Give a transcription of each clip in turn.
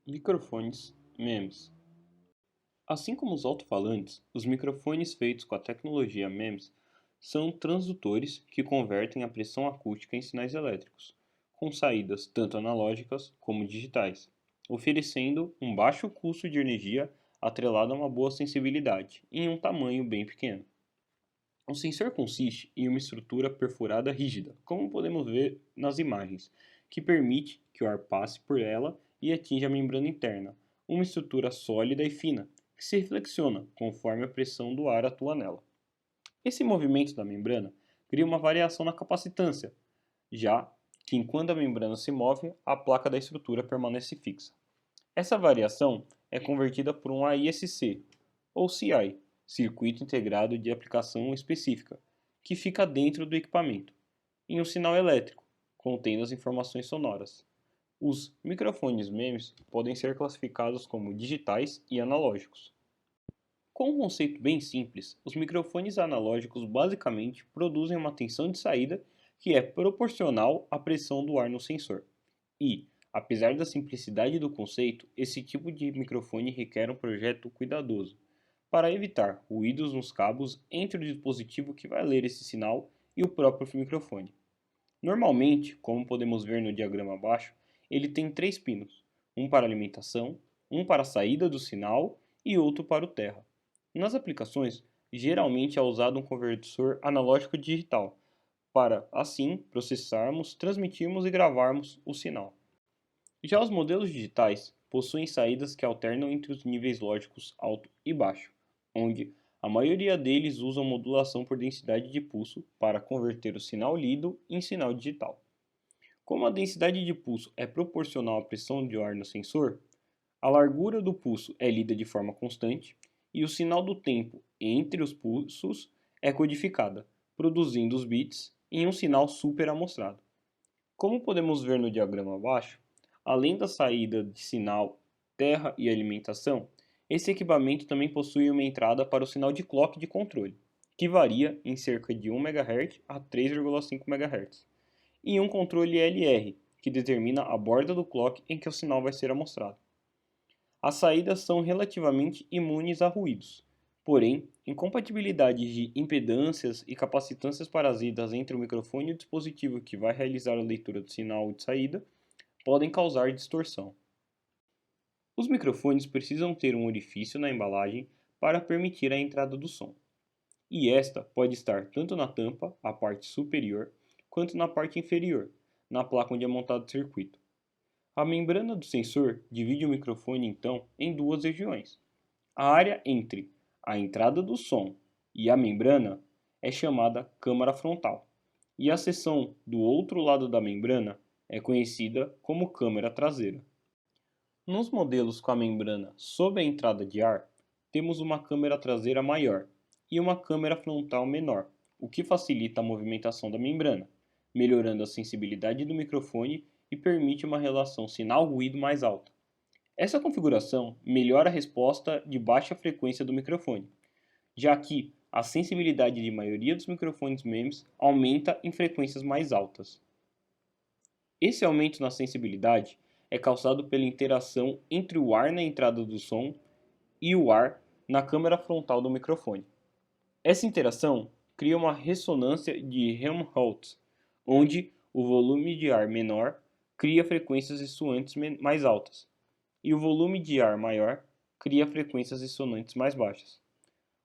Microfones MEMS. Assim como os alto-falantes, os microfones feitos com a tecnologia MEMS são transdutores que convertem a pressão acústica em sinais elétricos, com saídas tanto analógicas como digitais, oferecendo um baixo custo de energia atrelado a uma boa sensibilidade em um tamanho bem pequeno. O sensor consiste em uma estrutura perfurada rígida, como podemos ver nas imagens, que permite que o ar passe por ela e atinja a membrana interna, uma estrutura sólida e fina, que se flexiona conforme a pressão do ar atua nela. Esse movimento da membrana cria uma variação na capacitância, já que enquanto a membrana se move, a placa da estrutura permanece fixa. Essa variação é convertida por um AISC, ou CI, Circuito Integrado de Aplicação Específica, que fica dentro do equipamento, em um sinal elétrico, contendo as informações sonoras. Os microfones MEMS podem ser classificados como digitais e analógicos. Com um conceito bem simples, os microfones analógicos basicamente produzem uma tensão de saída que é proporcional à pressão do ar no sensor. E, apesar da simplicidade do conceito, esse tipo de microfone requer um projeto cuidadoso para evitar ruídos nos cabos entre o dispositivo que vai ler esse sinal e o próprio microfone. Normalmente, como podemos ver no diagrama abaixo, ele tem três pinos, um para alimentação, um para a saída do sinal e outro para o terra. Nas aplicações, geralmente é usado um conversor analógico digital, para, assim, processarmos, transmitirmos e gravarmos o sinal. Já os modelos digitais possuem saídas que alternam entre os níveis lógicos alto e baixo, onde a maioria deles usam modulação por densidade de pulso para converter o sinal lido em sinal digital. Como a densidade de pulso é proporcional à pressão de ar no sensor, a largura do pulso é lida de forma constante e o sinal do tempo entre os pulsos é codificada, produzindo os bits em um sinal superamostrado. Como podemos ver no diagrama abaixo, além da saída de sinal, terra e alimentação, esse equipamento também possui uma entrada para o sinal de clock de controle, que varia em cerca de 1 MHz a 3,5 MHz, e um controle LR, que determina a borda do clock em que o sinal vai ser amostrado. As saídas são relativamente imunes a ruídos, porém, incompatibilidades de impedâncias e capacitâncias parasitas entre o microfone e o dispositivo que vai realizar a leitura do sinal de saída podem causar distorção. Os microfones precisam ter um orifício na embalagem para permitir a entrada do som, e esta pode estar tanto na tampa, a parte superior, quanto na parte inferior, na placa onde é montado o circuito. A membrana do sensor divide o microfone então em duas regiões. A área entre a entrada do som e a membrana é chamada câmara frontal, e a seção do outro lado da membrana é conhecida como câmara traseira. Nos modelos com a membrana sob a entrada de ar, temos uma câmara traseira maior e uma câmara frontal menor, o que facilita a movimentação da membrana, melhorando a sensibilidade do microfone e permite uma relação sinal-ruído mais alta. Essa configuração melhora a resposta de baixa frequência do microfone, já que a sensibilidade de maioria dos microfones MEMS aumenta em frequências mais altas. Esse aumento na sensibilidade é causado pela interação entre o ar na entrada do som e o ar na câmara frontal do microfone. Essa interação cria uma ressonância de Helmholtz, onde o volume de ar menor cria frequências ressoantes mais altas, e o volume de ar maior cria frequências ressonantes mais baixas.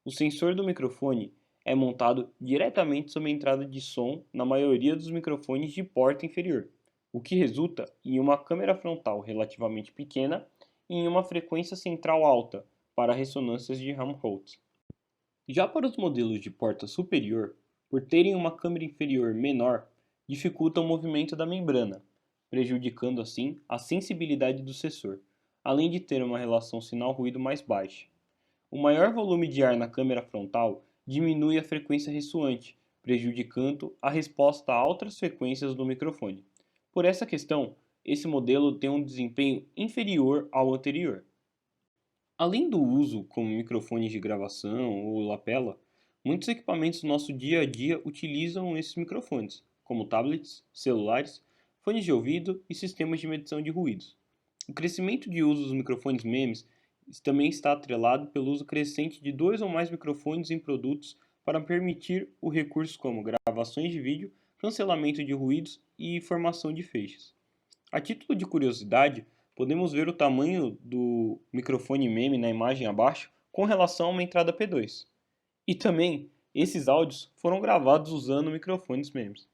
O sensor do microfone é montado diretamente sobre a entrada de som na maioria dos microfones de porta inferior, o que resulta em uma câmara frontal relativamente pequena e em uma frequência central alta para ressonâncias de Helmholtz. Já para os modelos de porta superior, por terem uma câmara inferior menor, dificulta o movimento da membrana, prejudicando assim a sensibilidade do sensor, além de ter uma relação sinal-ruído mais baixa. O maior volume de ar na câmara frontal diminui a frequência ressoante, prejudicando a resposta a altas frequências do microfone. Por essa questão, esse modelo tem um desempenho inferior ao anterior. Além do uso como microfones de gravação ou lapela, muitos equipamentos do nosso dia a dia utilizam esses microfones, como tablets, celulares, fones de ouvido e sistemas de medição de ruídos. O crescimento de uso dos microfones MEMS também está atrelado pelo uso crescente de dois ou mais microfones em produtos para permitir o recursos como gravações de vídeo, cancelamento de ruídos e formação de feixes. A título de curiosidade, podemos ver o tamanho do microfone MEMS na imagem abaixo com relação a uma entrada P2. E também, esses áudios foram gravados usando microfones MEMS.